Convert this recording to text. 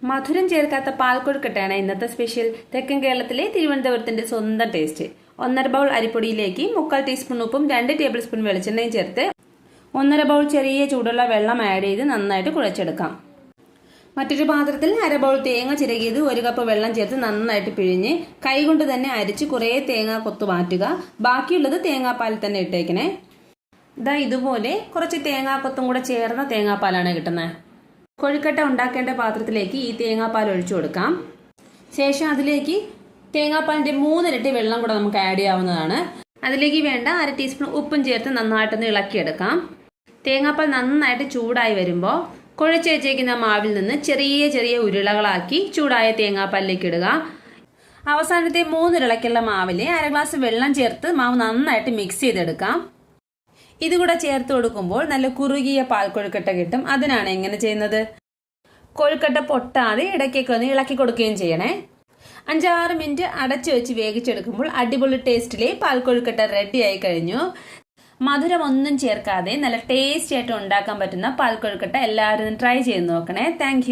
മധുരം ചേർക്കാത്ത പാൽക്കൊഴുക്കട്ടയാണ് ഇന്നത്തെ സ്പെഷ്യൽ. തെക്കൻ കേരളത്തിലെ തിരുവനന്തപുരത്തിന്റെ സ്വന്തം ടേസ്റ്റ്. 1.5 ബൗൾ അരിപ്പൊടിയിലേക്ക് 3/4 ടീസ്പൂൺ ഉപ്പും 2 ടേബിൾ സ്പൂൺ വെളിച്ചെണ്ണയും ചേർത്ത് 1.5 ബൗൾ ചെറിയ ചൂടുള്ള വെള്ളം ആഡ് ചെയ്ത് നന്നായിട്ട് കുഴച്ചെടുക്കാം. മറ്റൊരു പാത്രത്തിൽ 1/2 ബൗൾ തേങ്ങ ചിരകിയത് 1 കപ്പ് വെള്ളം ചേർത്ത് നന്നായിട്ട് പിഴിഞ്ഞ് കൈകൊണ്ട് തന്നെ അരിച്ച് കുറേ തേങ്ങ കൊത്തു മാറ്റുക. ബാക്കിയുള്ളത് തേങ്ങാപ്പാലിൽ തന്നെ ഇട്ടേക്കണേ. ഇതുപോലെ കുറച്ച് തേങ്ങാക്കൊത്തും കൂടെ ചേർന്ന തേങ്ങാപ്പാലാണ് കിട്ടുന്നത്. കൊഴുക്കട്ട ഉണ്ടാക്കേണ്ട പാത്രത്തിലേക്ക് ഈ തേങ്ങാപ്പാൽ ഒഴിച്ചു കൊടുക്കാം. ശേഷം അതിലേക്ക് തേങ്ങാപ്പാലിന്റെ 3 ഇരട്ടി വെള്ളം കൂടെ നമുക്ക് ആഡ് ചെയ്യാവുന്നതാണ്. അതിലേക്ക് വേണ്ട 1/2 ടീസ്പൂൺ ഉപ്പും ചേർത്ത് നന്നായിട്ടൊന്ന് ഇളക്കിയെടുക്കാം. തേങ്ങാപ്പാൽ നന്നായിട്ട് ചൂടായി വരുമ്പോൾ കുഴച്ച് വെച്ചേക്കുന്ന മാവിൽ നിന്ന് ചെറിയ ചെറിയ ഉരുളകളാക്കി ചൂടായ തേങ്ങാപ്പാലിലേക്ക് ഇടുക. അവസാനത്തെ 3 ഇളക്കുള്ള മാവിൽ 1/2 ഗ്ലാസ് വെള്ളം ചേർത്ത് മാവ് നന്നായിട്ട് മിക്സ് ചെയ്തെടുക്കാം. ഇതുകൂടെ ചേർത്ത് കൊടുക്കുമ്പോൾ നല്ല കുറുകിയ പാൽക്കൊഴുക്കട്ട കിട്ടും. അതിനാണ് എങ്ങനെ ചെയ്യുന്നത്. കൊഴുക്കട്ട പൊട്ടാതെ ഇടയ്ക്കൊക്കെ ഒന്ന് ഇളക്കി കൊടുക്കുകയും ചെയ്യണേ. 5-6 മിനിറ്റ് അടച്ചു വെച്ച് വേവിച്ചെടുക്കുമ്പോൾ അടിപൊളി ടേസ്റ്റിലെ പാൽക്കൊഴുക്കട്ട റെഡി ആയി കഴിഞ്ഞു. മധുരം ഒന്നും ചേർക്കാതെ നല്ല ടേസ്റ്റി ആയിട്ട് ഉണ്ടാക്കാൻ പറ്റുന്ന പാൽക്കൊഴുക്കട്ട എല്ലാവരും ട്രൈ ചെയ്ത് നോക്കണേ. താങ്ക്